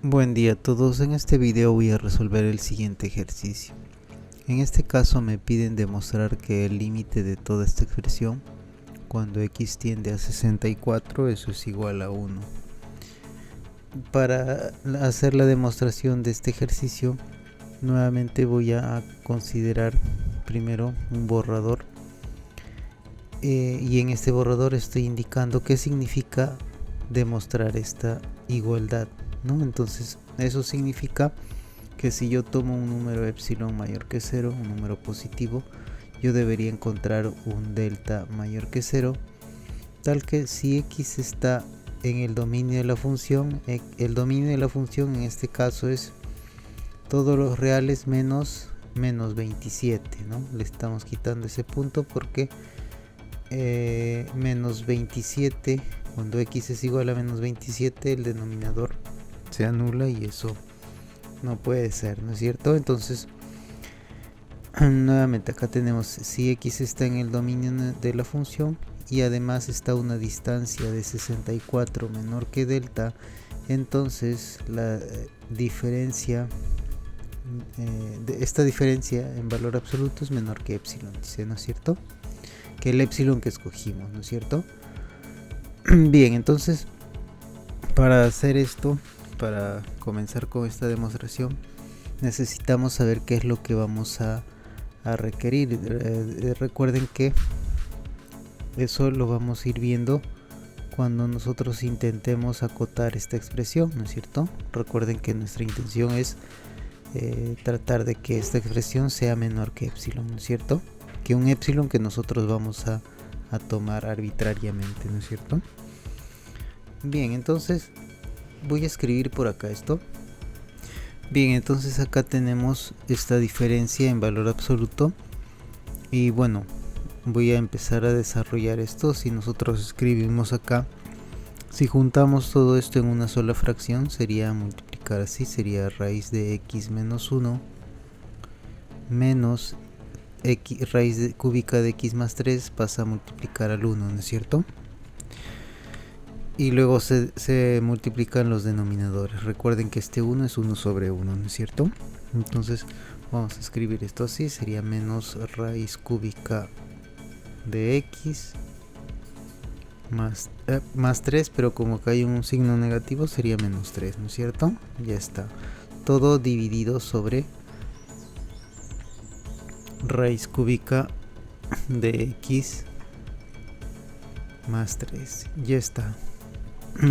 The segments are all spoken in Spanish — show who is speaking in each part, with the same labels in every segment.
Speaker 1: Buen día a todos, en este video voy a resolver el siguiente ejercicio. En este caso me piden demostrar que el límite de toda esta expresión, cuando x tiende a 64, eso es igual a 1. Para hacer la demostración de este ejercicio, nuevamente voy a considerar primero un borrador. Y en este borrador estoy indicando qué significa demostrar esta igualdad, ¿no? Entonces eso significa que si yo tomo un número epsilon mayor que 0, un número positivo, yo debería encontrar un delta mayor que 0, tal que si x está en el dominio de la función, el dominio de la función en este caso es todos los reales menos 27, ¿no? Le estamos quitando ese punto porque menos 27, cuando x es igual a menos 27, el denominador se anula y eso no puede ser, ¿no es cierto? Entonces nuevamente acá tenemos si x está en el dominio de la función y además está a una distancia de 64 menor que delta, entonces la diferencia esta diferencia en valor absoluto es menor que epsilon, ¿no es cierto? Que el epsilon que escogimos, ¿no es cierto? Bien, entonces para hacer esto, para comenzar con esta demostración, necesitamos saber qué es lo que vamos a requerir. Recuerden que eso lo vamos a ir viendo cuando nosotros intentemos acotar esta expresión, ¿no es cierto? Recuerden que nuestra intención es tratar de que esta expresión sea menor que epsilon, ¿no es cierto? Que un epsilon que nosotros vamos a tomar arbitrariamente, ¿no es cierto? Bien, entonces voy a escribir por acá esto. Bien, entonces acá tenemos esta diferencia en valor absoluto y bueno, voy a empezar a desarrollar esto. Si nosotros escribimos acá, si juntamos todo esto en una sola fracción, sería multiplicar así, sería raíz de x menos 1 menos x, raíz cúbica de x más 3 pasa a multiplicar al 1, ¿no es cierto? Y luego se multiplican los denominadores. Recuerden que este 1 es 1 sobre 1, ¿no es cierto? Entonces vamos a escribir esto así, sería menos raíz cúbica de x más 3, pero como acá hay un signo negativo sería menos 3, ¿no es cierto? Ya está. Todo dividido sobre raíz cúbica de x más 3. Ya está.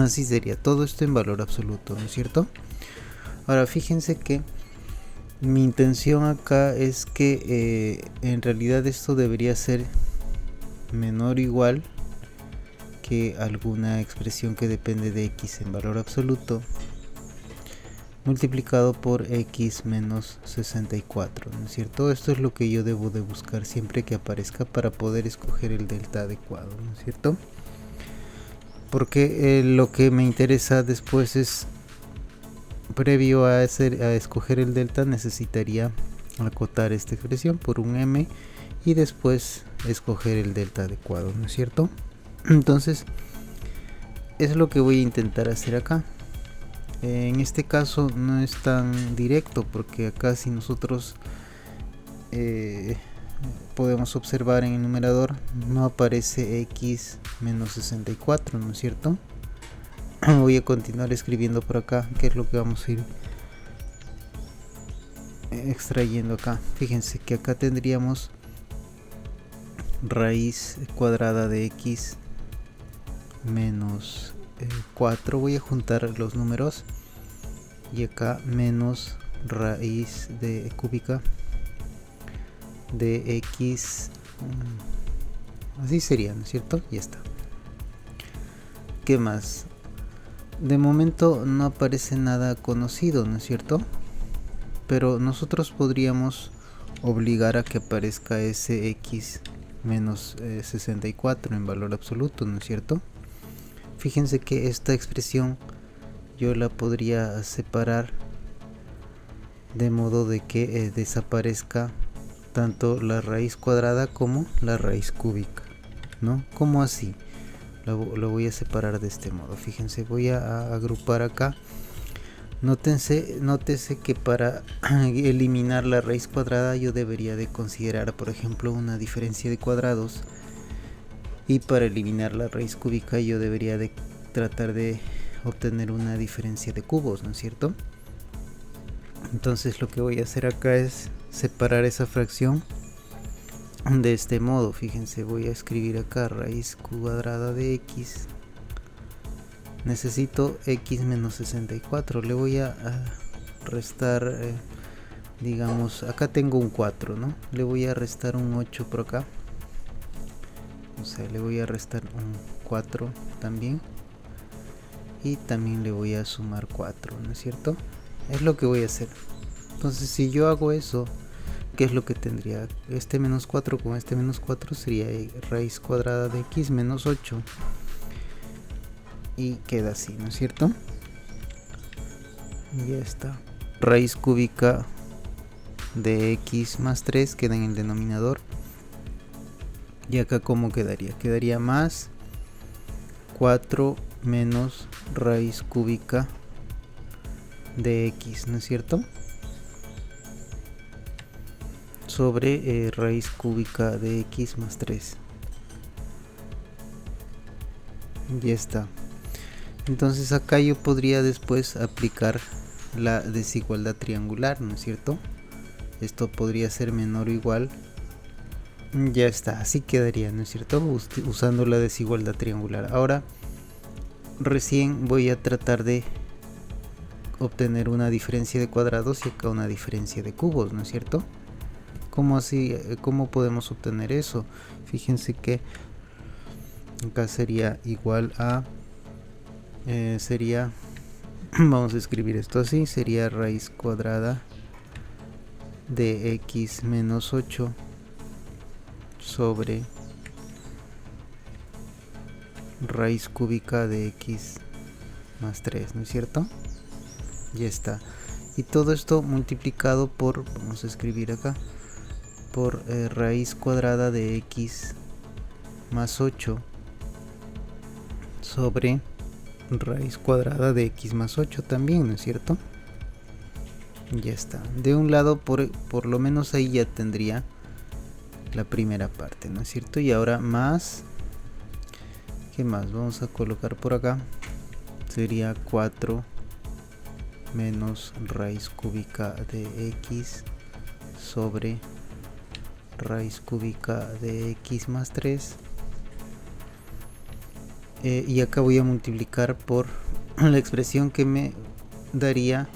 Speaker 1: Así sería todo esto en valor absoluto, ¿no es cierto? Ahora fíjense que mi intención acá es que en realidad esto debería ser menor o igual que alguna expresión que depende de x en valor absoluto multiplicado por x menos 64, ¿no es cierto? Esto es lo que yo debo de buscar siempre que aparezca para poder escoger el delta adecuado, ¿no es cierto? Porque lo que me interesa después es, previo a escoger el delta, necesitaría acotar esta expresión por un m y después escoger el delta adecuado, ¿no es cierto? Entonces es lo que voy a intentar hacer acá. En este caso no es tan directo porque acá si nosotros podemos observar en el numerador no aparece x menos 64, ¿no es cierto? Voy a continuar escribiendo por acá, que es lo que vamos a ir extrayendo acá. Fíjense que acá tendríamos raíz cuadrada de x menos 4. Voy a juntar los números y acá menos raíz de cúbica de x, así sería, ¿no es cierto? Ya está. ¿Qué más? De momento no aparece nada conocido, ¿no es cierto? Pero nosotros podríamos obligar a que aparezca ese x menos 64 en valor absoluto, ¿no es cierto? Fíjense que esta expresión yo la podría separar de modo de que desaparezca tanto la raíz cuadrada como la raíz cúbica, ¿no? Como así. Lo voy a separar de este modo. Fíjense, voy a agrupar acá Nótese que para eliminar la raíz cuadrada yo debería de considerar, por ejemplo, una diferencia de cuadrados, y para eliminar la raíz cúbica yo debería de tratar de obtener una diferencia de cubos, ¿no es cierto? Entonces lo que voy a hacer acá es separar esa fracción de este modo. Fíjense, voy a escribir acá raíz cuadrada de x. Necesito x menos 64. Le voy a restar, digamos, acá tengo un 4, ¿no? Le voy a restar un 8 por acá. O sea, le voy a restar un 4 también. Y también le voy a sumar 4, ¿no es cierto? Es lo que voy a hacer. Entonces, si yo hago eso, ¿qué es lo que tendría? Este menos 4 con este menos 4 sería raíz cuadrada de x menos 8. Y queda así, ¿no es cierto? Ya está. Raíz cúbica de x más 3 queda en el denominador. Y acá, ¿cómo quedaría? Quedaría más 4 menos raíz cúbica de x, ¿no es cierto? Sobre raíz cúbica de x más 3. Ya está. Entonces acá yo podría después aplicar la desigualdad triangular, ¿no es cierto? Esto podría ser menor o igual. Ya está, así quedaría, ¿no es cierto? Usando la desigualdad triangular. Ahora recién voy a tratar de obtener una diferencia de cuadrados y acá una diferencia de cubos, ¿no es cierto? ¿Cómo así? ¿Cómo podemos obtener eso? Fíjense que acá sería igual a vamos a escribir esto así, sería raíz cuadrada de x menos 8 sobre raíz cúbica de x más 3, ¿no es cierto? Ya está. Y todo esto multiplicado por, vamos a escribir acá, por raíz cuadrada de x más 8 sobre raíz cuadrada de x más 8 también, ¿no es cierto? Ya está. De un lado, por lo menos ahí ya tendría la primera parte, ¿no es cierto? Y ahora más, ¿qué más? Vamos a colocar por acá. Sería 4 menos raíz cúbica de x sobre raíz cúbica de x más 3. Y acá voy a multiplicar por la expresión que me daría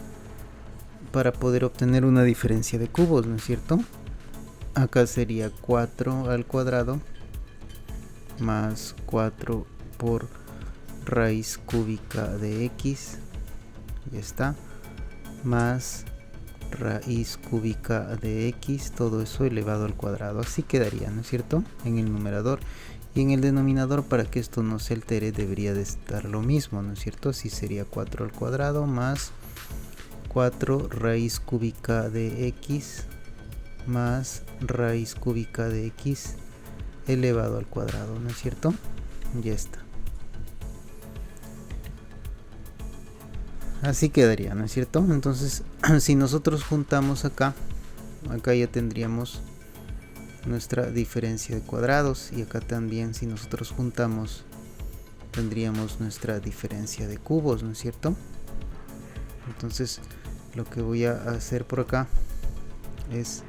Speaker 1: para poder obtener una diferencia de cubos, ¿no es cierto? Acá sería 4 al cuadrado más 4 por raíz cúbica de x, ya está, más raíz cúbica de x, todo eso elevado al cuadrado. Así quedaría, ¿no es cierto? En el numerador. Y en el denominador, para que esto no se altere, debería de estar lo mismo, ¿no es cierto? Así sería 4 al cuadrado más 4 raíz cúbica de x más raíz cúbica de x elevado al cuadrado, ¿no es cierto? Ya está. Así quedaría, ¿no es cierto? Entonces, si nosotros juntamos acá ya tendríamos nuestra diferencia de cuadrados, y acá también, si nosotros juntamos, tendríamos nuestra diferencia de cubos, ¿no es cierto? Entonces lo que voy a hacer por acá es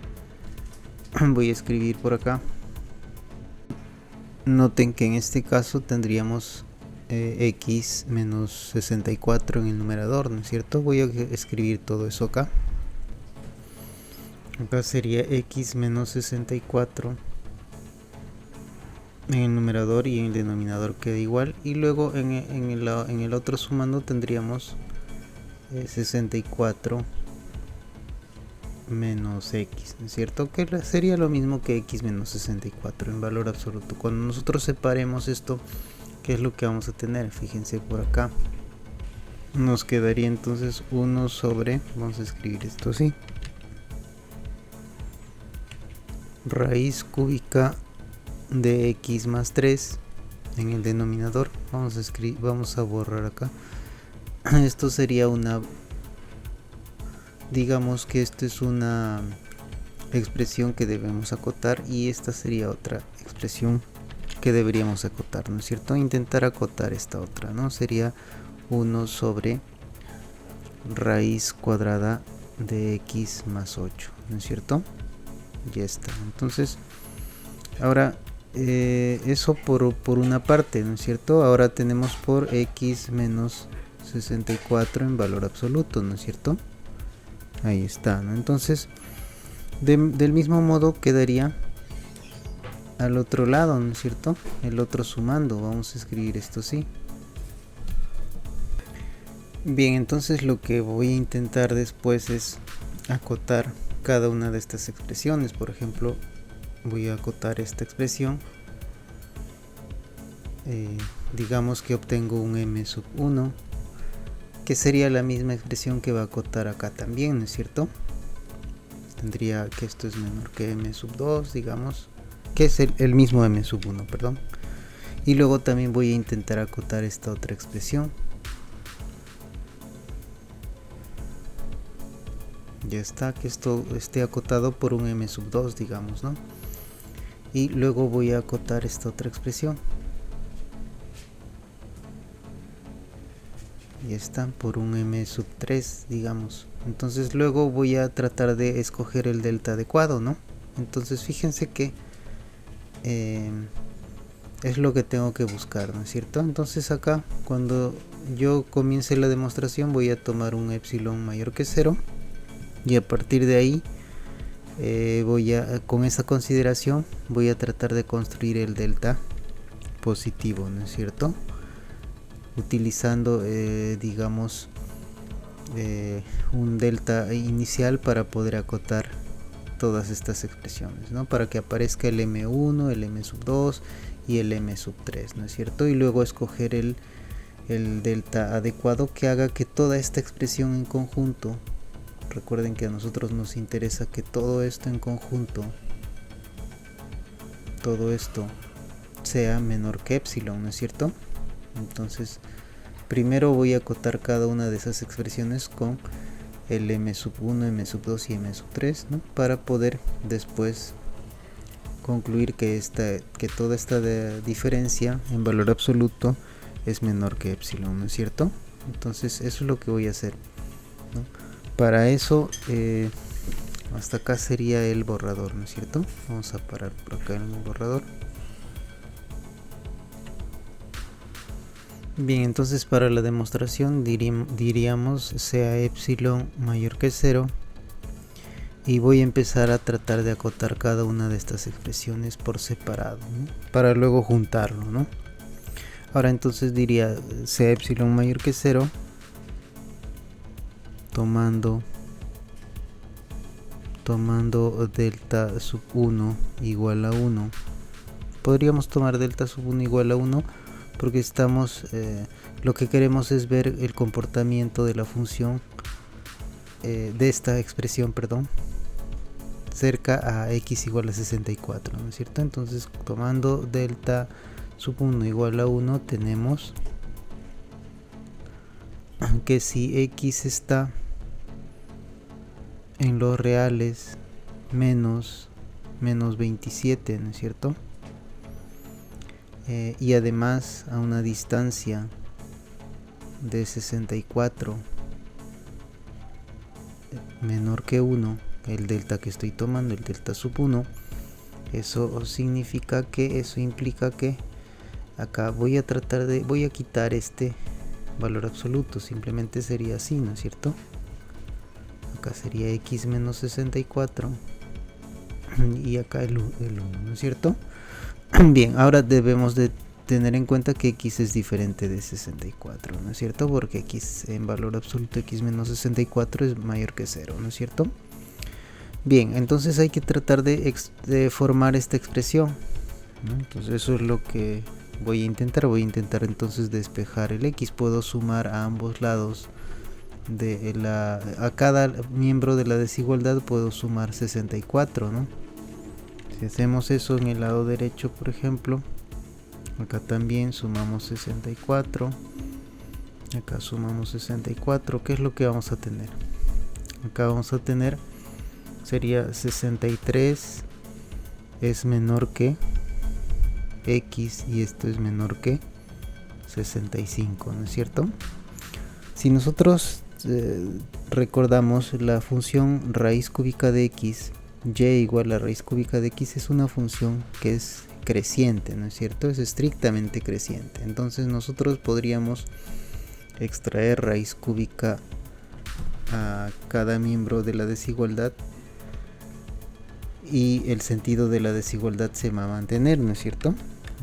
Speaker 1: voy a escribir por acá. Noten que en este caso tendríamos x menos 64 en el numerador, ¿no es cierto? Voy a escribir todo eso acá. Acá sería x menos 64 en el numerador, y en el denominador queda igual. Y luego en el otro sumando tendríamos 64 menos x, ¿no es cierto? Que sería lo mismo que x menos 64 en valor absoluto. Cuando nosotros separemos esto, ¿qué es lo que vamos a tener? Fíjense por acá. Nos quedaría entonces 1 sobre, vamos a escribir esto así, raíz cúbica de x más 3 en el denominador. Vamos a borrar acá. Esto sería una digamos que esto es una expresión que debemos acotar y esta sería otra expresión que deberíamos acotar, ¿no es cierto? Intentar acotar esta otra, ¿no? Sería 1 sobre raíz cuadrada de x más 8, ¿no es cierto? Ya está. Entonces, ahora eso por una parte, ¿no es cierto? Ahora tenemos por x menos 64 en valor absoluto, ¿no es cierto? Ahí está, ¿no? Entonces, del mismo modo quedaría al otro lado, ¿no es cierto? El otro sumando. Vamos a escribir esto así. Bien, entonces lo que voy a intentar después es acotar cada una de estas expresiones. Por ejemplo, voy a acotar esta expresión. Digamos que obtengo un m sub 1, que sería la misma expresión que va a acotar acá también, ¿no es cierto? Tendría que esto es menor que m sub 2, digamos, que es el mismo m sub 1, perdón. Y luego también voy a intentar acotar esta otra expresión. Ya está, que esto esté acotado por un m sub 2, digamos, ¿no? Y luego voy a acotar esta otra expresión. Ya está, por un m sub 3, digamos. Entonces luego voy a tratar de escoger el delta adecuado, ¿no? Entonces fíjense que es lo que tengo que buscar, ¿no es cierto? Entonces acá, cuando yo comience la demostración, voy a tomar un epsilon mayor que 0. Y a partir de ahí, con esa consideración, voy a tratar de construir el delta positivo, ¿no es cierto? Utilizando, digamos, un delta inicial para poder acotar todas estas expresiones, ¿no? Para que aparezca el m1, el m sub 2 y el m sub 3, ¿no es cierto? Y luego escoger el delta adecuado que haga que toda esta expresión en conjunto, recuerden que a nosotros nos interesa que todo esto en conjunto, todo esto sea menor que epsilon, ¿no es cierto? Entonces, primero voy a acotar cada una de esas expresiones con el m sub 1, m sub 2 y m sub 3, ¿no? Para poder después concluir que toda esta diferencia en valor absoluto es menor que epsilon, ¿no es cierto? Entonces eso es lo que voy a hacer, ¿no? Para eso, hasta acá sería el borrador, ¿no es cierto? Vamos a parar por acá en el borrador. Bien, entonces para la demostración diríamos sea epsilon mayor que 0 y voy a empezar a tratar de acotar cada una de estas expresiones por separado, ¿no? Para luego juntarlo, ¿no? Ahora entonces diría sea epsilon mayor que 0 tomando delta sub 1 igual a 1. Podríamos tomar delta sub 1 igual a 1 porque estamos lo que queremos es ver el comportamiento de la función de esta expresión, perdón, cerca a x igual a 64, ¿no es cierto? Entonces tomando delta sub 1 igual a 1 tenemos que si x está en los reales menos 27, ¿no es cierto? Y además a una distancia de 64 menor que 1, el delta que estoy tomando, el delta sub 1, eso implica que acá voy a quitar este valor absoluto, simplemente sería así, ¿no es cierto? Acá sería x menos 64 y acá el 1, ¿no es cierto? Bien, ahora debemos de tener en cuenta que x es diferente de 64, ¿no es cierto? Porque x en valor absoluto, x menos 64 es mayor que 0, ¿no es cierto? Bien, entonces hay que tratar de formar esta expresión, ¿no? Entonces eso es lo que voy a intentar entonces despejar el x. Puedo sumar a ambos lados a cada miembro de la desigualdad puedo sumar 64, ¿no? Si hacemos eso en el lado derecho, por ejemplo, acá también sumamos 64, acá sumamos 64, ¿qué es lo que vamos a tener? Acá vamos a tener, sería 63 es menor que x y esto es menor que 65, ¿no es cierto? Si nosotros recordamos la función raíz cúbica de x, y igual a raíz cúbica de x es una función que es creciente, ¿no es cierto? Es estrictamente creciente. Entonces nosotros podríamos extraer raíz cúbica a cada miembro de la desigualdad y el sentido de la desigualdad se va a mantener, ¿no es cierto?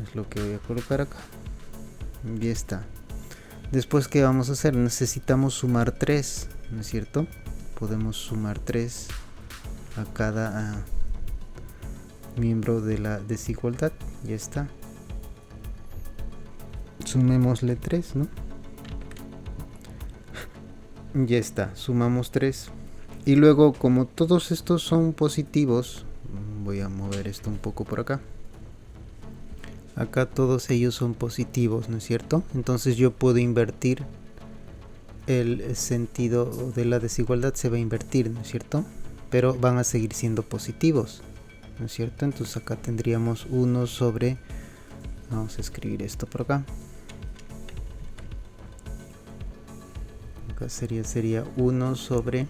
Speaker 1: Es lo que voy a colocar acá. Y está. Después, ¿qué vamos a hacer? Necesitamos sumar 3, ¿no es cierto? Podemos sumar 3 a cada miembro de la desigualdad. Ya está. Sumémosle 3, ¿no? Ya está, sumamos 3. Y luego, como todos estos son positivos, voy a mover esto un poco por acá. Acá todos ellos son positivos, ¿no es cierto? Entonces yo puedo invertir el sentido de la desigualdad, se va a invertir, ¿no es cierto? Pero van a seguir siendo positivos, ¿no es cierto? Entonces acá tendríamos 1 sobre, vamos a escribir esto por acá. Acá sería 1 sobre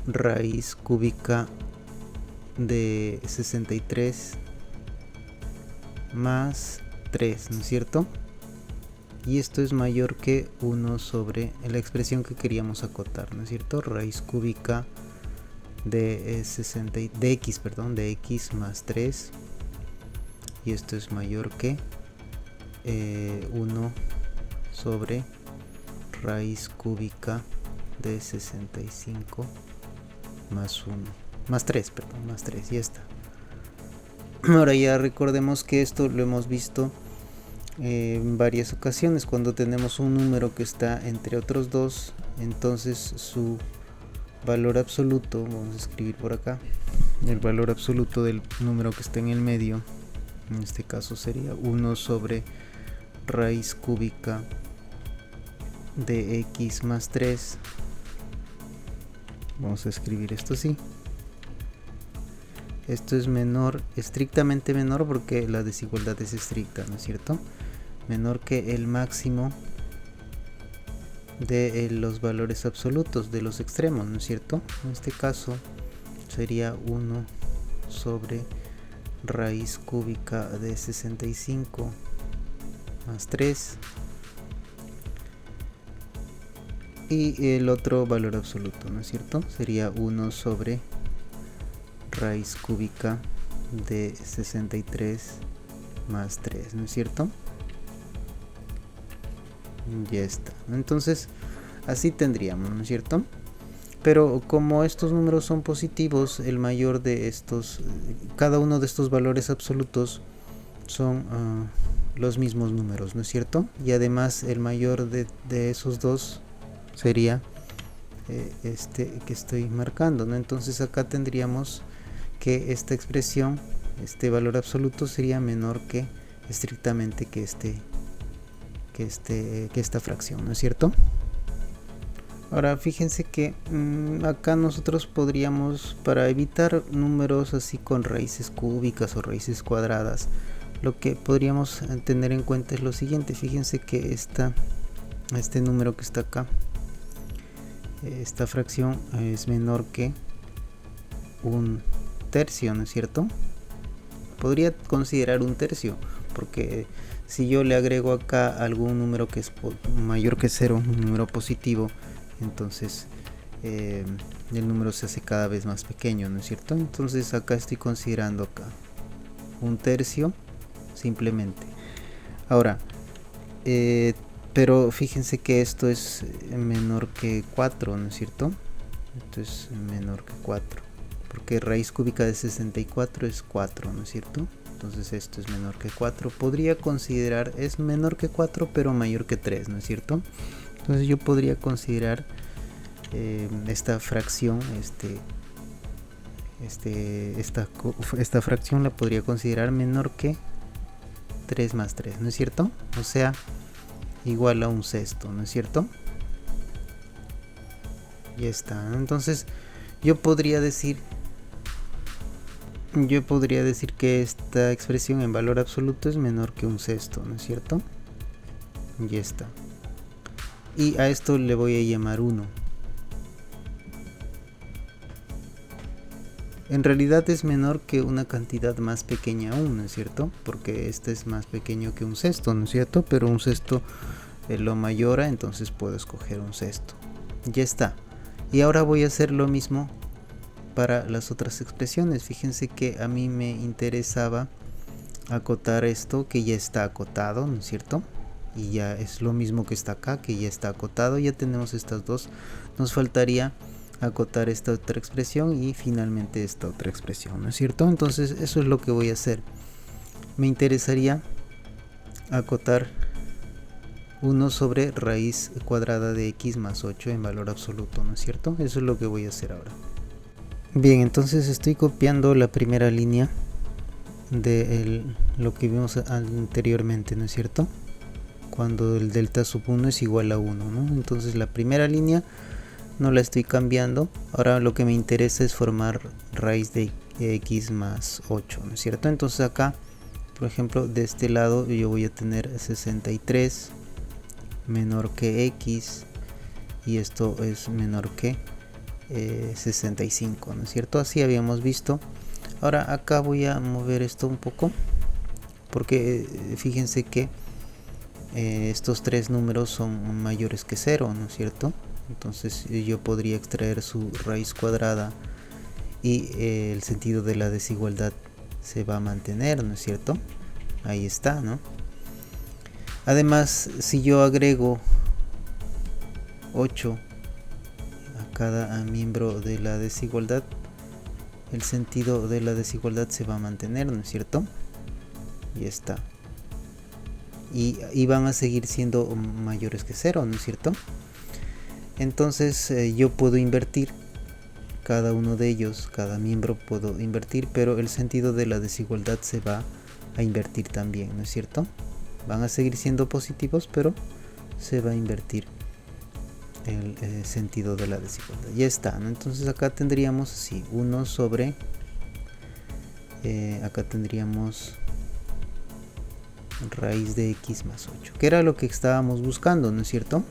Speaker 1: raíz cúbica de 63 más 3, ¿no es cierto? Y esto es mayor que 1 sobre la expresión que queríamos acotar, ¿no es cierto? Raíz cúbica de x más 3, y esto es mayor que 1 sobre raíz cúbica de 65 más 1, más 3, ya está. Ahora ya recordemos que esto lo hemos visto en varias ocasiones. Cuando tenemos un número que está entre otros dos, entonces su valor absoluto, vamos a escribir por acá, el valor absoluto del número que está en el medio, en este caso sería 1 sobre raíz cúbica de x más 3. Vamos a escribir esto así. Esto es menor, estrictamente menor, porque la desigualdad es estricta, ¿no es cierto? Menor que el máximo de los valores absolutos de los extremos, ¿no es cierto? En este caso sería 1 sobre raíz cúbica de 65 más 3. Y el otro valor absoluto, ¿no es cierto? Sería 1 sobre raíz cúbica de 63 más 3, ¿no es cierto? Ya está. Entonces así tendríamos, ¿no es cierto? Pero como estos números son positivos, el mayor de estos, cada uno de estos valores absolutos son los mismos números, ¿no es cierto? Y además el mayor de esos dos sería este que estoy marcando, ¿no? Entonces acá tendríamos que esta expresión, este valor absoluto sería menor que estrictamente que esta fracción, ¿no es cierto? Ahora fíjense que acá nosotros podríamos, para evitar números así con raíces cúbicas o raíces cuadradas, lo que podríamos tener en cuenta es lo siguiente. Fíjense que este número que está acá, esta fracción es menor que un tercio, ¿no es cierto? Podría considerar un tercio, porque si yo le agrego acá algún número que es mayor que 0, un número positivo, entonces el número se hace cada vez más pequeño, ¿no es cierto? Entonces acá estoy considerando acá un tercio simplemente. Ahora pero fíjense que esto es menor que 4, ¿no es cierto? Esto es menor que 4, porque raíz cúbica de 64 es 4, ¿no es cierto? Entonces esto es menor que 4. Podría considerar, es menor que 4 pero mayor que 3, ¿no es cierto? Entonces yo podría considerar esta fracción, esta fracción la podría considerar menor que 3 más 3, ¿no es cierto? O sea, igual a un sexto, ¿no es cierto? Ya está, ¿no? Entonces yo podría decir que esta expresión en valor absoluto es menor que un sexto, ¿no es cierto? Ya está. Y a esto le voy a llamar 1. En realidad es menor que una cantidad más pequeña aún, ¿no es cierto? Porque este es más pequeño que un sexto, ¿no es cierto? Pero un sexto lo mayora, entonces puedo escoger un sexto. Ya está. Y ahora voy a hacer lo mismo para las otras expresiones. Fíjense que a mí me interesaba acotar esto que ya está acotado, ¿no es cierto? Y ya es lo mismo que está acá, que ya está acotado. Ya tenemos estas dos. Nos faltaría acotar esta otra expresión y finalmente esta otra expresión, ¿no es cierto? Entonces eso es lo que voy a hacer. Me interesaría acotar 1 sobre raíz cuadrada de x más 8 en valor absoluto, ¿no es cierto? Eso es lo que voy a hacer ahora. Bien, entonces estoy copiando la primera línea de lo que vimos anteriormente, ¿no es cierto? Cuando el delta sub 1 es igual a 1, ¿no? Entonces la primera línea no la estoy cambiando. Ahora lo que me interesa es formar raíz de x más 8, ¿no es cierto? Entonces acá, por ejemplo, de este lado yo voy a tener 63 menor que x y esto es menor que 65, ¿no es cierto? Así habíamos visto. Ahora acá voy a mover esto un poco porque fíjense que estos tres números son mayores que 0, ¿no es cierto? Entonces yo podría extraer su raíz cuadrada y el sentido de la desigualdad se va a mantener, ¿no es cierto? Ahí está, ¿no? Además, si yo agrego 8 a cada miembro de la desigualdad, el sentido de la desigualdad se va a mantener, ¿no es cierto? Y está. Y van a seguir siendo mayores que 0, ¿no es cierto? Entonces yo puedo invertir cada uno de ellos, cada miembro puedo invertir, pero el sentido de la desigualdad se va a invertir también, ¿no es cierto? Van a seguir siendo positivos, pero se va a invertir el sentido de la desigualdad. Ya está, ¿no? Entonces acá tendríamos así 1 sobre acá tendríamos raíz de x más 8, que era lo que estábamos buscando, ¿no es cierto?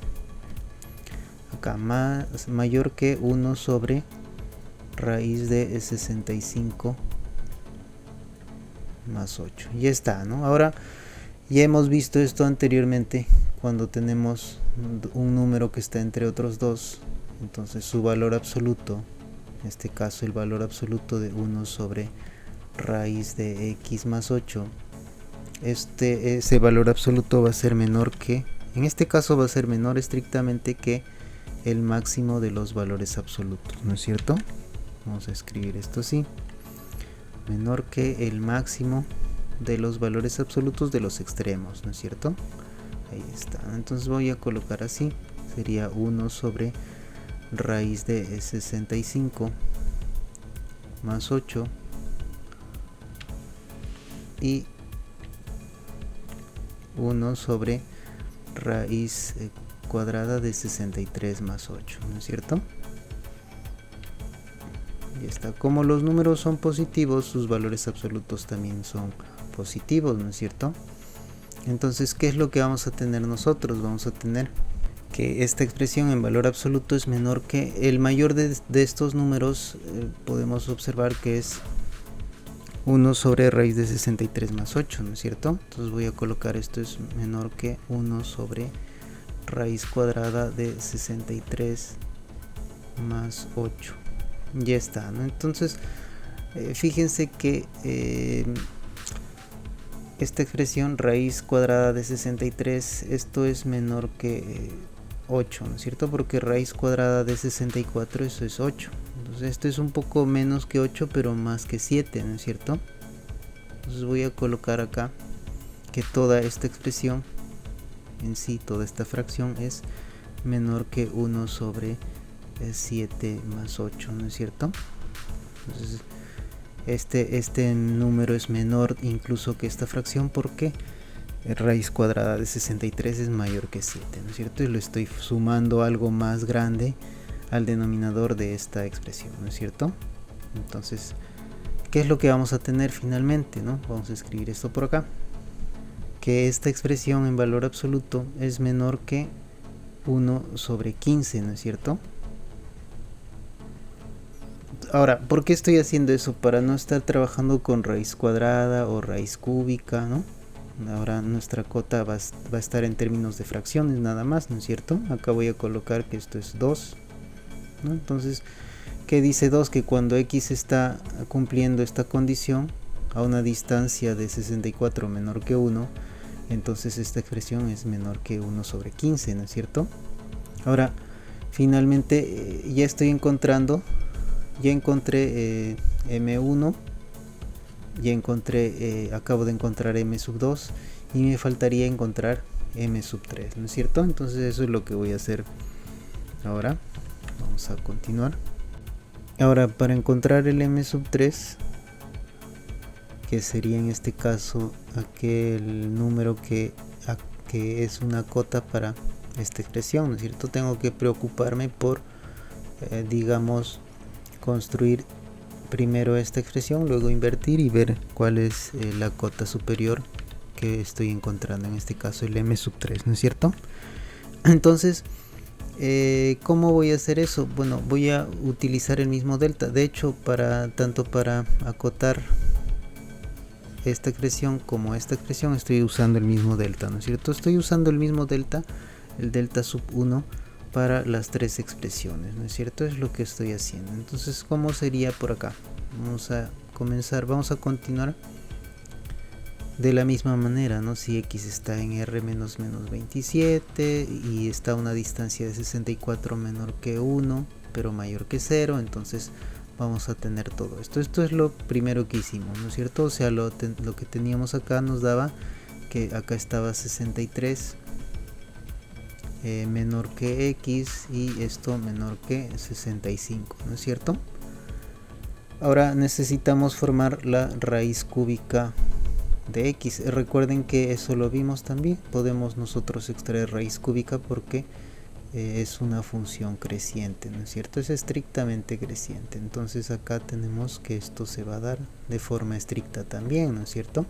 Speaker 1: Acá mayor que 1 sobre raíz de 65 más 8. Ya está, ¿no? Ahora ya hemos visto esto anteriormente cuando tenemos un número que está entre otros dos, entonces su valor absoluto, en este caso el valor absoluto de 1 sobre raíz de x más 8, ese valor absoluto va a ser menor que, en este caso va a ser menor estrictamente que el máximo de los valores absolutos, ¿no es cierto? Vamos a escribir esto así: menor que el máximo de los valores absolutos de los extremos, ¿no es cierto? Ahí está. Entonces voy a colocar así, sería 1 sobre raíz de 65 más 8 y 1 sobre raíz cuadrada de 63 más 8, ¿no es cierto? Ya está. Como los números son positivos, sus valores absolutos también son positivos, ¿no es cierto? Entonces, ¿qué es lo que vamos a tener nosotros? Vamos a tener que esta expresión en valor absoluto es menor que el mayor de estos números. Podemos observar que es 1 sobre raíz de 63 más 8, ¿no es cierto? Entonces voy a colocar esto es menor que 1 sobre raíz cuadrada de 63 más 8. Ya está, ¿no? Entonces fíjense que esta expresión raíz cuadrada de 63, esto es menor que 8, ¿no es cierto? Porque raíz cuadrada de 64, eso es 8. Entonces esto es un poco menos que 8, pero más que 7, ¿no es cierto? Entonces voy a colocar acá que toda esta expresión en sí, toda esta fracción es menor que 1 sobre 7 más 8, ¿no es cierto? Entonces este número es menor incluso que esta fracción porque raíz cuadrada de 63 es mayor que 7, ¿no es cierto? Y lo estoy sumando algo más grande al denominador de esta expresión, ¿no es cierto? Entonces, ¿qué es lo que vamos a tener finalmente, ¿no? Vamos a escribir esto por acá, que esta expresión en valor absoluto es menor que 1 sobre 15, ¿no es cierto? Ahora, ¿por qué estoy haciendo eso? Para no estar trabajando con raíz cuadrada o raíz cúbica, ¿no? Ahora nuestra cota va a estar en términos de fracciones nada más, ¿no es cierto? Acá voy a colocar que esto es 2, ¿no? Entonces, ¿qué dice 2? Que cuando x está cumpliendo esta condición a una distancia de 64 menor que 1, entonces esta expresión es menor que 1 sobre 15, ¿no es cierto? Ahora, finalmente ya estoy encontrando, ya encontré m1, ya encontré, acabo de encontrar m sub 2 y me faltaría encontrar m sub 3, ¿no es cierto? Entonces eso es lo que voy a hacer ahora. Vamos a continuar. Ahora, para encontrar el m sub 3, que sería en este caso aquel número que es una cota para esta expresión, ¿no es cierto? Tengo que preocuparme por, digamos, construir primero esta expresión, luego invertir y ver cuál es la cota superior que estoy encontrando, en este caso el m sub 3, ¿no es cierto? Entonces, ¿cómo voy a hacer eso? Bueno, voy a utilizar el mismo delta. De hecho, tanto para acotar esta expresión como esta expresión estoy usando el mismo delta, ¿no es cierto? Estoy usando el mismo delta, el delta sub 1, para las tres expresiones, ¿no es cierto? Es lo que estoy haciendo. Entonces, ¿cómo sería por acá? Vamos a continuar de la misma manera, ¿no? Si x está en r menos 27 y está a una distancia de 64 menor que 1 pero mayor que 0, entonces vamos a tener todo esto. Esto es lo primero que hicimos, ¿no es cierto? O sea, lo que teníamos acá nos daba que acá estaba 63 menor que x y esto menor que 65, ¿no es cierto? Ahora necesitamos formar la raíz cúbica de x. Recuerden que eso lo vimos también. Podemos nosotros extraer raíz cúbica porque es una función creciente, ¿no es cierto? Es estrictamente creciente. Entonces acá tenemos que esto se va a dar de forma estricta también, ¿no es cierto?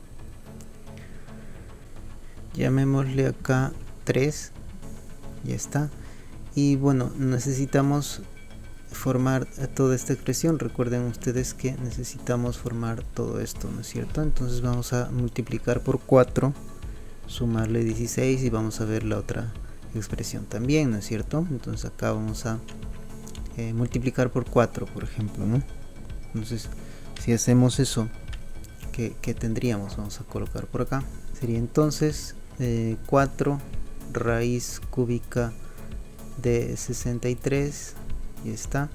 Speaker 1: Llamémosle acá 3. Ya está. Y bueno, necesitamos formar toda esta expresión. Recuerden ustedes que necesitamos formar todo esto, ¿no es cierto? Entonces vamos a multiplicar por 4, sumarle 16 y vamos a ver la otra expresión también, ¿no es cierto? Entonces acá vamos a multiplicar por 4, por ejemplo, ¿no? Entonces, si hacemos eso, ¿qué tendríamos? Vamos a colocar por acá. Sería entonces 4 raíz cúbica de 63, y está,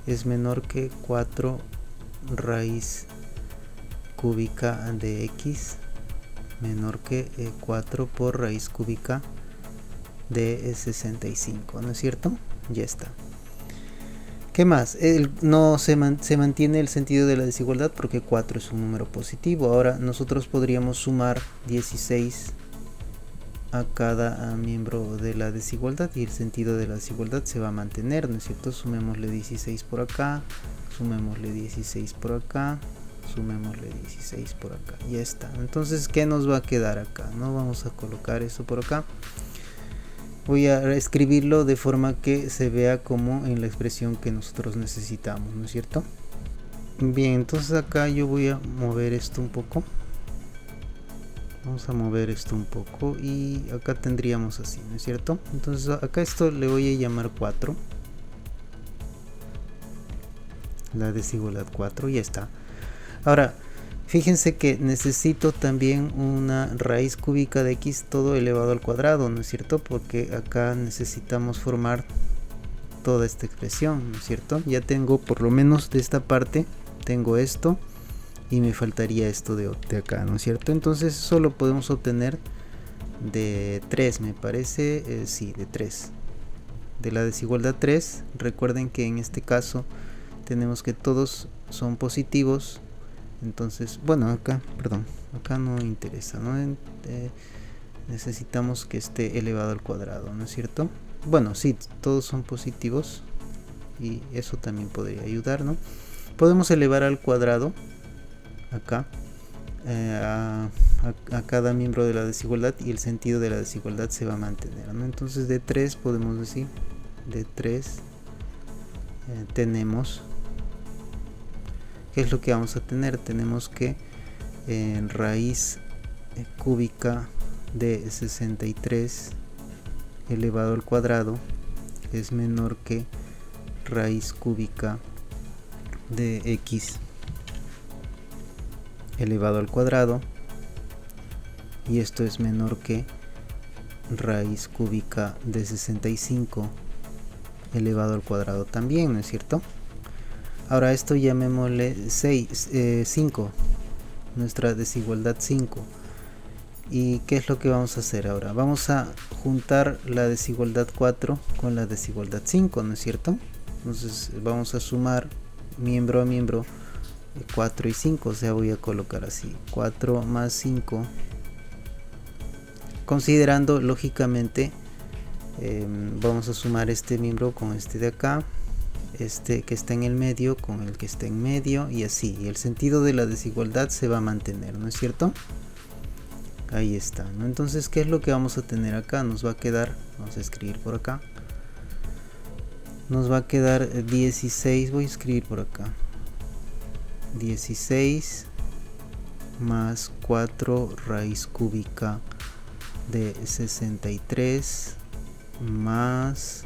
Speaker 1: es menor que 4 raíz cúbica de x menor que 4 por raíz cúbica de 65, ¿no es cierto? Ya está. ¿Qué más? No se mantiene el sentido de la desigualdad porque 4 es un número positivo. Ahora nosotros podríamos sumar 16 a cada miembro de la desigualdad y el sentido de la desigualdad se va a mantener, ¿no es cierto? Sumémosle 16 por acá, sumémosle 16 por acá, sumémosle 16 por acá, ya está. Entonces, ¿qué nos va a quedar acá? No vamos a colocar eso por acá. Voy a escribirlo de forma que se vea como en la expresión que nosotros necesitamos, ¿no es cierto? Bien, entonces acá yo voy a mover esto un poco. Vamos a mover esto un poco y acá tendríamos así, ¿no es cierto? Entonces acá esto le voy a llamar 4. La desigualdad 4, ya está. Ahora, fíjense que necesito también una raíz cúbica de x todo elevado al cuadrado, ¿no es cierto? Porque acá necesitamos formar toda esta expresión, ¿no es cierto? Ya tengo por lo menos de esta parte, tengo esto. Y me faltaría esto de acá, ¿no es cierto? Entonces eso lo podemos obtener de 3, me parece, sí, de 3. De la desigualdad 3, recuerden que en este caso tenemos que todos son positivos. Entonces, bueno, acá no interesa, ¿no? Necesitamos que esté elevado al cuadrado, ¿no es cierto? Bueno, sí, todos son positivos. y eso también podría ayudar, ¿no? Podemos elevar al cuadrado acá a cada miembro de la desigualdad y el sentido de la desigualdad se va a mantener, ¿no? Entonces de 3 podemos decir, de 3 tenemos, ¿qué es lo que vamos a tener? Tenemos que raíz cúbica de 63 elevado al cuadrado es menor que raíz cúbica de x elevado al cuadrado, y esto es menor que raíz cúbica de 65 elevado al cuadrado también, ¿no es cierto? Ahora esto llamémosle 5, nuestra desigualdad 5. ¿Y qué es lo que vamos a hacer ahora? Vamos a juntar la desigualdad 4 con la desigualdad 5, ¿no es cierto? Entonces vamos a sumar miembro a miembro 4 y 5, o sea, voy a colocar así, 4 más 5, considerando lógicamente, vamos a sumar este miembro con este de acá, este que está en el medio con el que está en medio, y así, y el sentido de la desigualdad se va a mantener, ¿no es cierto? Ahí está, ¿no? Entonces, ¿qué es lo que vamos a tener acá? Nos va a quedar, vamos a escribir por acá, nos va a quedar 16, voy a escribir por acá, 16 más 4 raíz cúbica de 63 más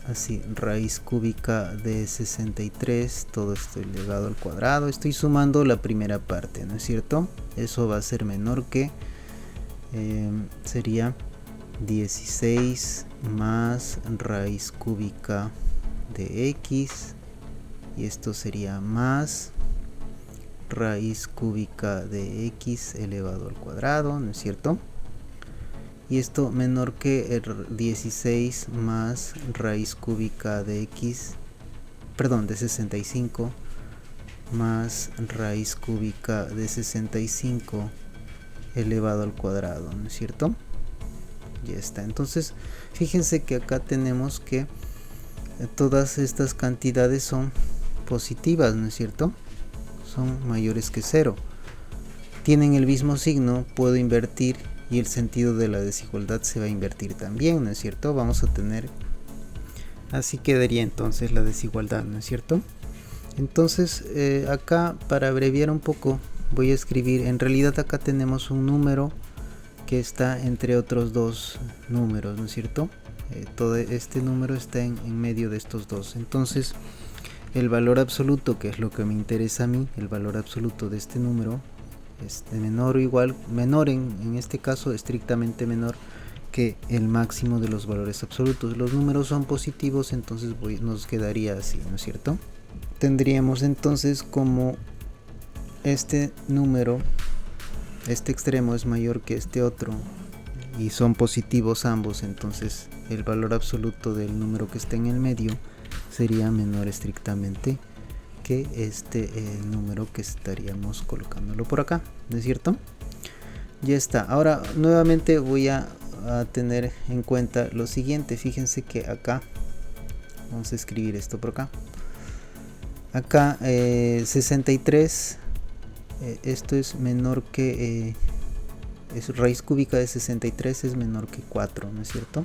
Speaker 1: así raíz cúbica de 63, todo esto elevado al cuadrado. Estoy sumando la primera parte, ¿no es cierto? Eso va a ser menor que sería 16 más raíz cúbica de x, y esto sería más raíz cúbica de x elevado al cuadrado, ¿no es cierto? Y esto menor que el 16 más raíz cúbica de x, perdón, de 65 más raíz cúbica de 65 elevado al cuadrado, ¿no es cierto? Ya está. Entonces fíjense que acá tenemos que todas estas cantidades son positivas, ¿no es cierto? Son mayores que 0, tienen el mismo signo, puedo invertir y el sentido de la desigualdad se va a invertir también, ¿no es cierto? Vamos a tener, así quedaría entonces la desigualdad, ¿no es cierto? Entonces acá, para abreviar un poco, voy a escribir, en realidad acá tenemos un número que está entre otros dos números, ¿no es cierto? Todo este número está en medio de estos dos. Entonces el valor absoluto, que es lo que me interesa a mí, el valor absoluto de este número es de menor o igual, menor en este caso, estrictamente menor que el máximo de los valores absolutos. Los números son positivos, entonces nos quedaría así, ¿no es cierto? Tendríamos entonces como este número, este extremo es mayor que este otro y son positivos ambos, entonces el valor absoluto del número que está en el medio sería menor estrictamente que este número que estaríamos colocándolo por acá, ¿no es cierto? Ya está. Ahora nuevamente voy a tener en cuenta lo siguiente. Fíjense que acá vamos a escribir esto por acá. Acá 63, esto es menor que es raíz cúbica de 63 es menor que 4, ¿no es cierto?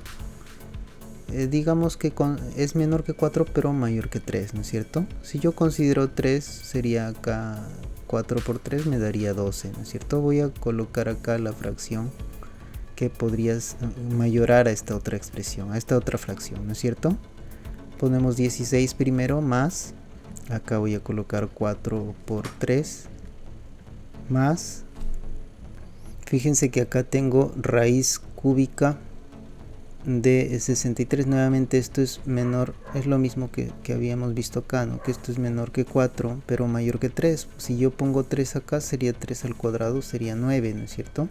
Speaker 1: Digamos que es menor que 4 pero mayor que 3, ¿no es cierto? Si yo considero 3, sería acá 4 por 3 me daría 12, ¿no es cierto? Voy a colocar acá la fracción que podrías mayorar a esta otra expresión, a esta otra fracción, ¿no es cierto? Ponemos 16 primero más, acá voy a colocar 4 por 3 más, fíjense que acá tengo raíz cúbica de 63, nuevamente esto es menor, es lo mismo que habíamos visto acá, ¿no? Que esto es menor que 4 pero mayor que 3, si yo pongo 3 acá sería 3 al cuadrado, sería 9, ¿no es cierto?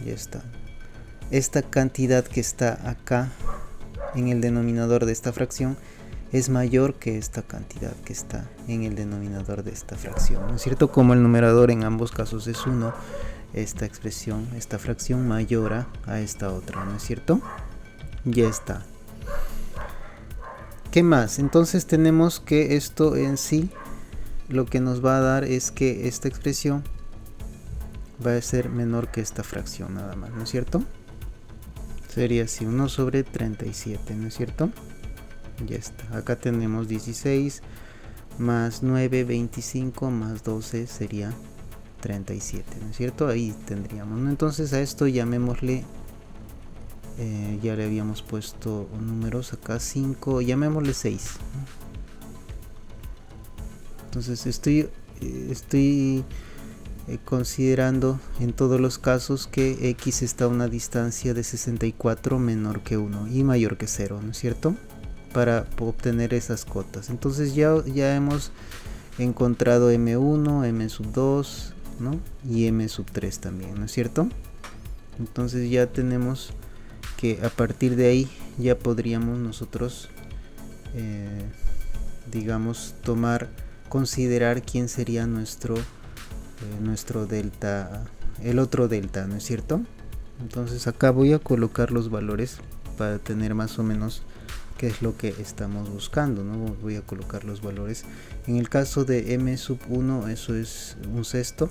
Speaker 1: Ya está. Esta cantidad que está acá en el denominador de esta fracción es mayor que esta cantidad que está en el denominador de esta fracción, ¿no es cierto? Como el numerador en ambos casos es 1, esta expresión, esta fracción mayora a esta otra, ¿no es cierto? Ya está. ¿Qué más? Entonces tenemos que esto en sí lo que nos va a dar es que esta expresión va a ser menor que esta fracción nada más, ¿no es cierto? Sería así, 1 sobre 37, ¿no es cierto? Ya está, acá tenemos 16 más 9, 25 más 12 sería 37, ¿no es cierto? Ahí tendríamos, ¿no? Entonces a esto llamémosle, ya le habíamos puesto números acá, 5, llamémosle 6, ¿no? Entonces estoy considerando en todos los casos que x está a una distancia de 64 menor que 1 y mayor que 0, ¿no es cierto? Para obtener esas cotas. Entonces ya hemos encontrado m1, m2, ¿no? Y m3 también, ¿no es cierto? Entonces ya tenemos que a partir de ahí ya podríamos nosotros digamos considerar quién sería nuestro delta, el otro delta, ¿no es cierto? Entonces acá voy a colocar los valores para tener más o menos qué es lo que estamos buscando, ¿no? Voy a colocar los valores. En el caso de m1 eso es un sexto,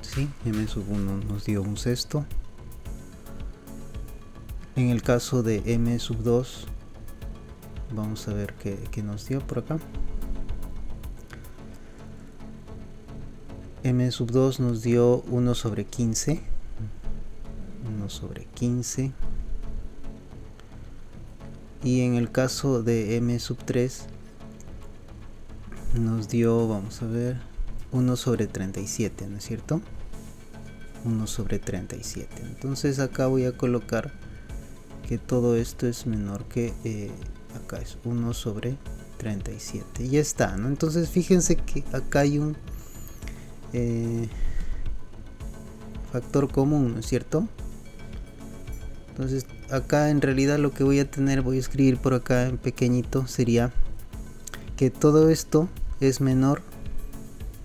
Speaker 1: ¿sí? m1 nos dio un sexto. En el caso de m2 vamos a ver qué nos dio por acá. m2 nos dio 1 sobre 15. 1 sobre 15. Y en el caso de m3 nos dio, vamos a ver, 1 sobre 37, ¿no es cierto? 1 sobre 37. Entonces acá voy a colocar que todo esto es menor que, acá es 1 sobre 37. Y ya está, ¿no? Entonces fíjense que acá hay un factor común, ¿no es cierto? Entonces acá en realidad lo que voy a escribir por acá en pequeñito sería que todo esto es menor,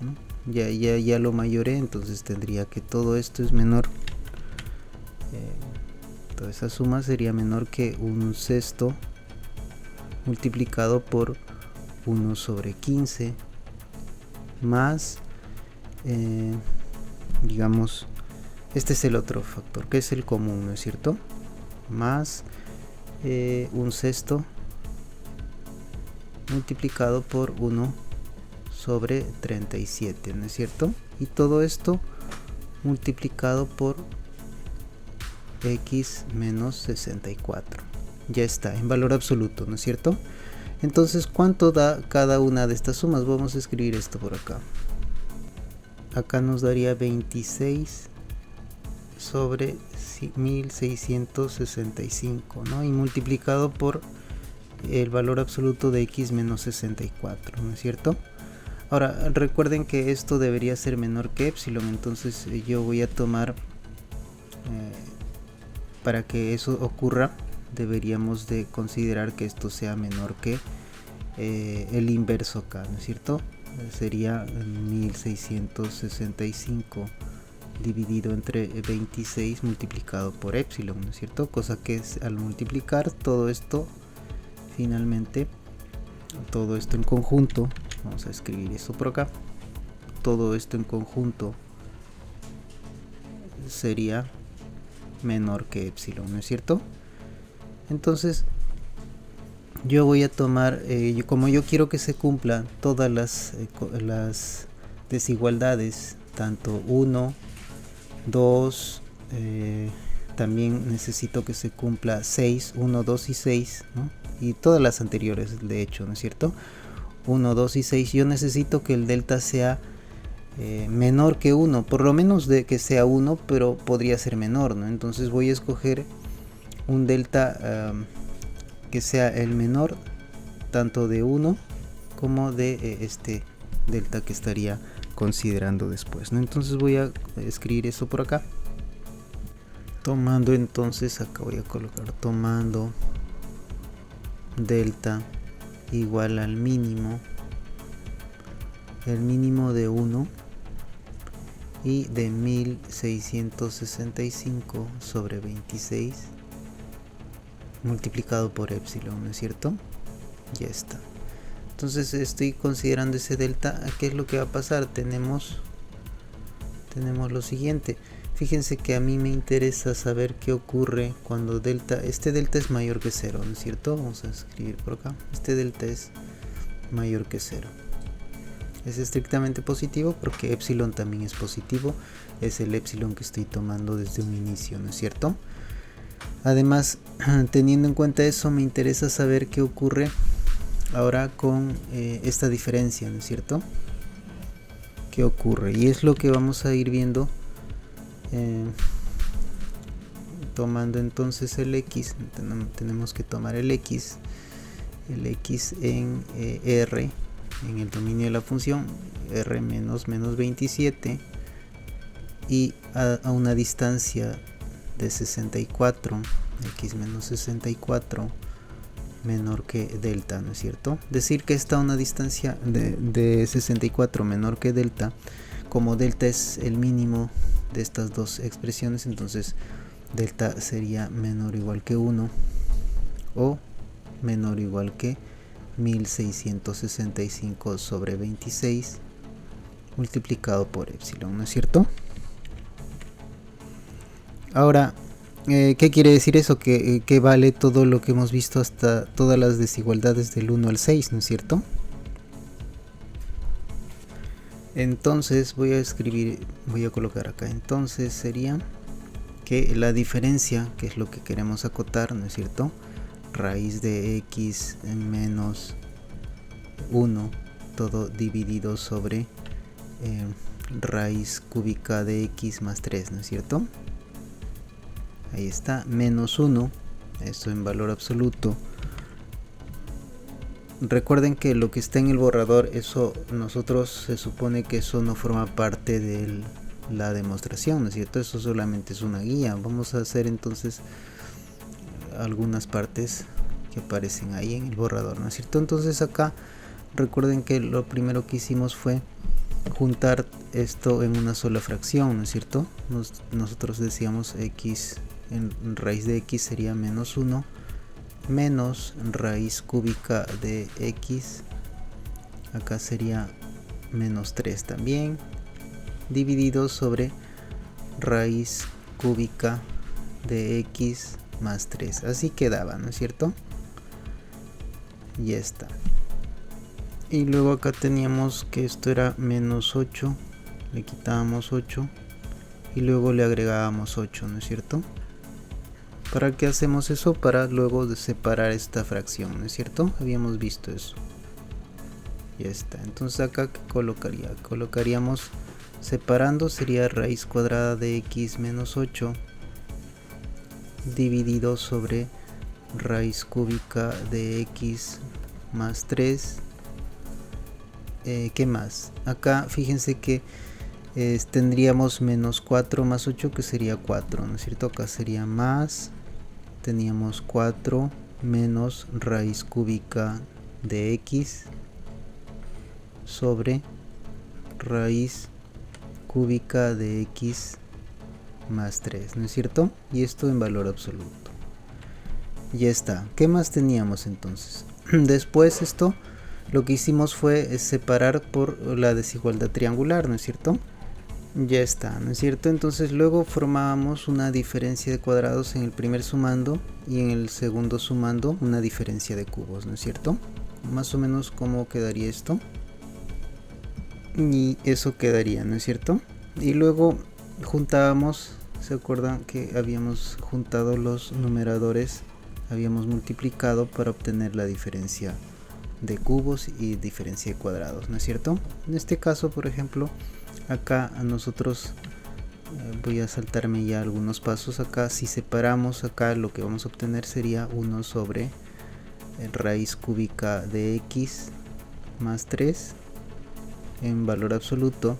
Speaker 1: ¿no? Ya lo mayoré, entonces tendría que todo esto es menor, toda esa suma sería menor que un sexto multiplicado por 1 sobre 15 más digamos, este es el otro factor que es el común, ¿no es cierto? Más un sexto multiplicado por 1 sobre 37, ¿no es cierto? Y todo esto multiplicado por x menos 64. Ya está, en valor absoluto, ¿no es cierto? Entonces, ¿cuánto da cada una de estas sumas? Vamos a escribir esto por acá. Acá nos daría 26 sobre 1665, ¿no? Y multiplicado por el valor absoluto de x menos 64, ¿no es cierto? Ahora recuerden que esto debería ser menor que epsilon, entonces yo voy a tomar, para que eso ocurra deberíamos de considerar que esto sea menor que el inverso acá, ¿no es cierto? Sería 1665 dividido entre 26 multiplicado por epsilon, ¿no es cierto? Cosa que es, al multiplicar todo esto, finalmente, todo esto en conjunto, vamos a escribir eso por acá, todo esto en conjunto sería menor que epsilon, ¿no es cierto? Entonces yo voy a tomar, como yo quiero que se cumplan todas las desigualdades, tanto 1, 2, también necesito que se cumpla 6, 1, 2 y 6, ¿no? Y todas las anteriores, de hecho, ¿no es cierto? 1, 2 y 6, yo necesito que el delta sea menor que 1, por lo menos de que sea 1, pero podría ser menor, ¿no? Entonces voy a escoger un delta que sea el menor tanto de 1 como de este delta que estaría considerando después, ¿no? Entonces voy a escribir eso por acá, tomando, entonces acá voy a colocar tomando delta igual al mínimo, el mínimo de 1 y de 1665 sobre 26 multiplicado por epsilon, ¿no es cierto? Ya está. Entonces estoy considerando ese delta. ¿Qué es lo que va a pasar? Tenemos lo siguiente. Fíjense que a mí me interesa saber qué ocurre cuando este delta es mayor que 0, ¿no es cierto? Vamos a escribir por acá. Este delta es mayor que 0. Es estrictamente positivo porque epsilon también es positivo. Es el epsilon que estoy tomando desde un inicio, ¿no es cierto? Además, teniendo en cuenta eso, me interesa saber qué ocurre ahora con esta diferencia, ¿no es cierto? ¿Qué ocurre? Y es lo que vamos a ir viendo tomando entonces el x. Tenemos que tomar el x en r, en el dominio de la función r menos 27 y a una distancia de 64, x menos 64 menor que delta, ¿no es cierto? Decir que está a una distancia de 64 menor que delta, como delta es el mínimo de estas dos expresiones, entonces delta sería menor o igual que 1 o menor o igual que 1665 sobre 26 multiplicado por epsilon, ¿no es cierto? Ahora, ¿qué quiere decir eso? Que vale todo lo que hemos visto hasta todas las desigualdades del 1 al 6, ¿no es cierto? Entonces voy a colocar acá, entonces sería que la diferencia, que es lo que queremos acotar, ¿no es cierto? Raíz de x menos 1, todo dividido sobre raíz cúbica de x más 3, ¿no es cierto? Ahí está, menos 1, esto en valor absoluto. Recuerden que lo que está en el borrador, eso nosotros se supone que eso no forma parte de la demostración, ¿no es cierto? Eso solamente es una guía. Vamos a hacer entonces algunas partes que aparecen ahí en el borrador, ¿no es cierto? Entonces acá recuerden que lo primero que hicimos fue juntar esto en una sola fracción, ¿no es cierto? Nosotros decíamos x en raíz de x sería menos 1 menos raíz cúbica de x, acá sería menos 3 también, dividido sobre raíz cúbica de x más 3, así quedaba, ¿no es cierto? Ya está. Y luego acá teníamos que esto era menos 8, le quitábamos 8 y luego le agregábamos 8, ¿no es cierto? ¿Para qué hacemos eso? Para luego separar esta fracción, ¿no es cierto? Habíamos visto eso. Ya está. Entonces acá ¿qué colocaría? Colocaríamos separando, sería raíz cuadrada de x menos 8 dividido sobre raíz cúbica de x más 3. ¿Qué más? Acá fíjense que tendríamos menos 4 más 8, que sería 4, ¿no es cierto? Acá sería más, teníamos 4 menos raíz cúbica de x sobre raíz cúbica de x más 3, ¿no es cierto? Y esto en valor absoluto. Ya está. ¿Qué más teníamos entonces? Después esto lo que hicimos fue separar por la desigualdad triangular, ¿no es cierto? Ya está, ¿no es cierto? Entonces luego formábamos una diferencia de cuadrados en el primer sumando y en el segundo sumando una diferencia de cubos, ¿no es cierto? Más o menos cómo quedaría esto. Y eso quedaría, ¿no es cierto? Y luego juntábamos, ¿se acuerdan que habíamos juntado los numeradores? Habíamos multiplicado para obtener la diferencia de cubos y diferencia de cuadrados, ¿no es cierto? En este caso, por ejemplo, acá a nosotros voy a saltarme ya algunos pasos. Acá si separamos, acá lo que vamos a obtener sería 1 sobre raíz cúbica de x más 3 en valor absoluto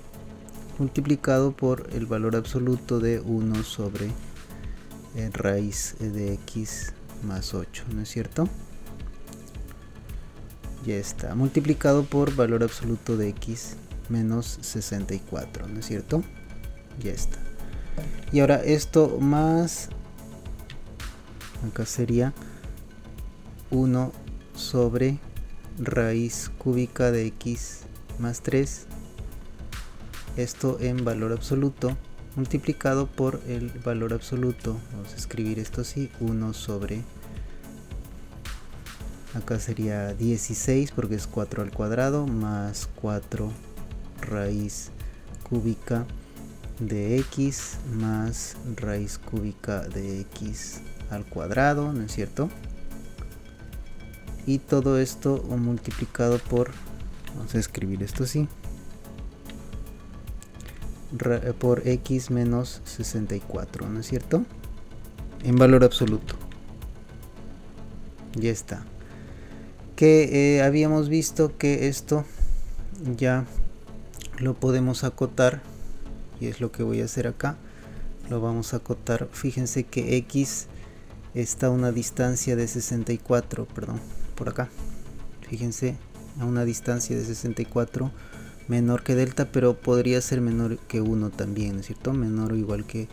Speaker 1: multiplicado por el valor absoluto de 1 sobre raíz de x más 8, ¿no es cierto? Ya está, multiplicado por valor absoluto de x menos 64, ¿no es cierto? Ya está. Y ahora esto más, acá sería 1 sobre raíz cúbica de x más 3, esto en valor absoluto, multiplicado por el valor absoluto, vamos a escribir esto así, 1 sobre, acá sería 16 porque es 4 al cuadrado, más 4 raíz cúbica de x más raíz cúbica de x al cuadrado, ¿no es cierto? Y todo esto multiplicado por, vamos a escribir esto así, por x menos 64, ¿no es cierto? En valor absoluto. Ya está. Que habíamos visto que esto ya lo podemos acotar, y es lo que voy a hacer acá. Lo vamos a acotar. Fíjense que x está a una distancia de 64, perdón, por acá. Fíjense, a una distancia de 64 menor que delta, pero podría ser menor que 1 también, ¿no es cierto? Menor o igual que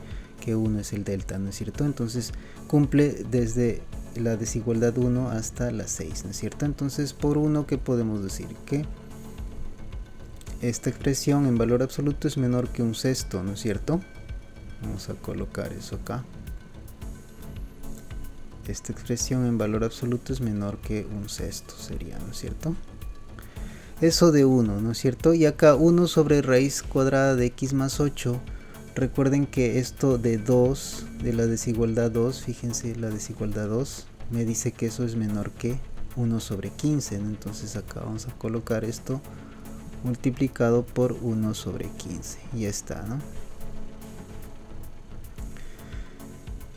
Speaker 1: 1 es el delta, ¿no es cierto? Entonces cumple desde la desigualdad 1 hasta la 6, ¿no es cierto? Entonces por 1, ¿qué podemos decir? Que esta expresión en valor absoluto es menor que un sexto, ¿no es cierto? Vamos a colocar eso acá. Esta expresión en valor absoluto es menor que un sexto, sería, ¿no es cierto? Eso de 1, ¿no es cierto? Y acá 1 sobre raíz cuadrada de x más 8. Recuerden que esto de 2, de la desigualdad 2, fíjense, la desigualdad 2 me dice que eso es menor que 1 sobre 15, ¿no? Entonces acá vamos a colocar esto multiplicado por 1 sobre 15. Ya está, ¿no?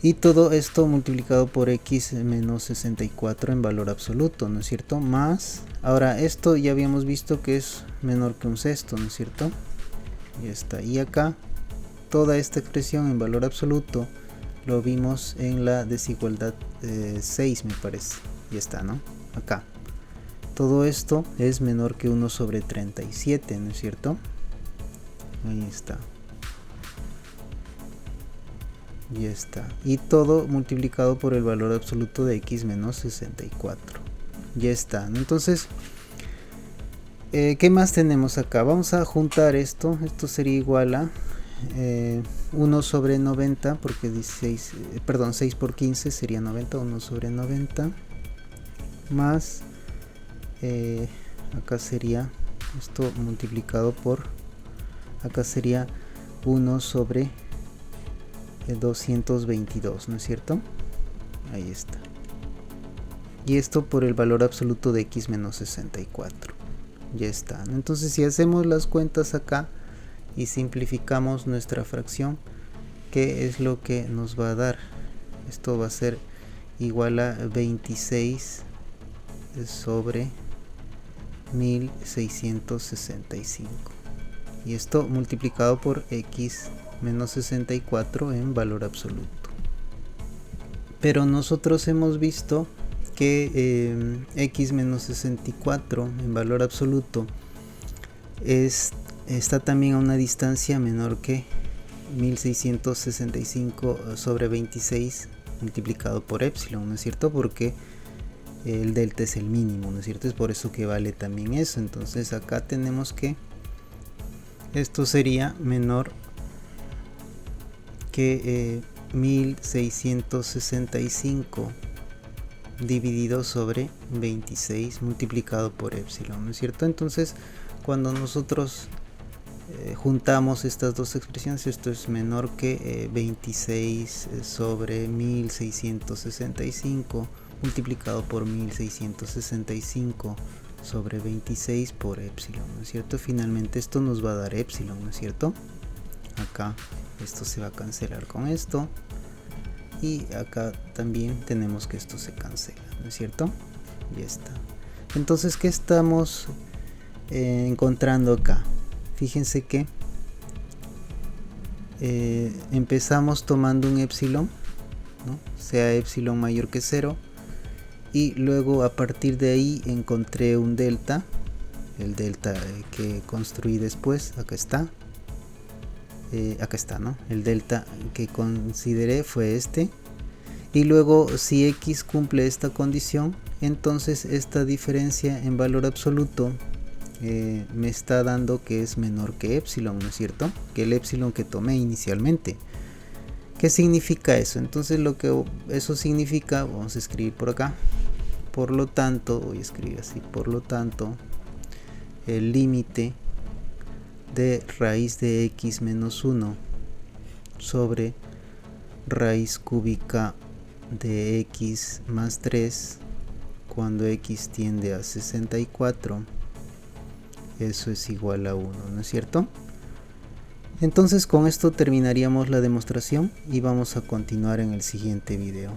Speaker 1: Y todo esto multiplicado por x menos 64 en valor absoluto, ¿no es cierto? Más, ahora esto ya habíamos visto que es menor que un sexto, ¿no es cierto? Ya está. Y acá toda esta expresión en valor absoluto lo vimos en la desigualdad 6, me parece. Ya está, ¿no? Acá. Todo esto es menor que 1 sobre 37, ¿no es cierto? Ahí está. Ya está. Y todo multiplicado por el valor absoluto de x menos 64. Ya está, ¿no? Entonces, ¿qué más tenemos acá? Vamos a juntar esto. Esto sería igual a 1 sobre 90, porque 16, perdón, 6 por 15 sería 90, 1 sobre 90, más, acá sería esto multiplicado por, acá sería 1 sobre 222, ¿no es cierto? Ahí está. Y esto por el valor absoluto de x menos 64. Ya está, ¿no? Entonces si hacemos las cuentas acá y simplificamos nuestra fracción, ¿qué es lo que nos va a dar? Esto va a ser igual a 26 sobre 1665. Y esto multiplicado por x menos 64 en valor absoluto. Pero nosotros hemos visto que x menos 64 en valor absoluto está también a una distancia menor que 1665 sobre 26 multiplicado por epsilon, ¿no es cierto? Porque el delta es el mínimo, ¿no es cierto? Es por eso que vale también eso. Entonces acá tenemos que esto sería menor que 1665 dividido sobre 26 multiplicado por epsilon, ¿no es cierto? Entonces cuando nosotros juntamos estas dos expresiones, esto es menor que 26 sobre 1665 multiplicado por 1665 sobre 26 por epsilon, ¿no es cierto? Finalmente esto nos va a dar epsilon, ¿no es cierto? Acá esto se va a cancelar con esto y acá también tenemos que esto se cancela, ¿no es cierto? Ya está. Entonces, ¿qué estamos encontrando acá? Fíjense que empezamos tomando un epsilon, ¿no? Sea epsilon mayor que 0, y luego a partir de ahí encontré un delta, el delta que construí después, acá está. Acá está, ¿no? El delta que consideré fue este. Y luego si x cumple esta condición, entonces esta diferencia en valor absoluto me está dando que es menor que epsilon, ¿no es cierto? Que el epsilon que tomé inicialmente. ¿Qué significa eso? Entonces lo que eso significa, vamos a escribir por acá, por lo tanto, voy a escribir así, por lo tanto, el límite de raíz de x menos 1 sobre raíz cúbica de x más 3 cuando x tiende a 64, eso es igual a 1, ¿no es cierto? Entonces con esto terminaríamos la demostración y vamos a continuar en el siguiente video.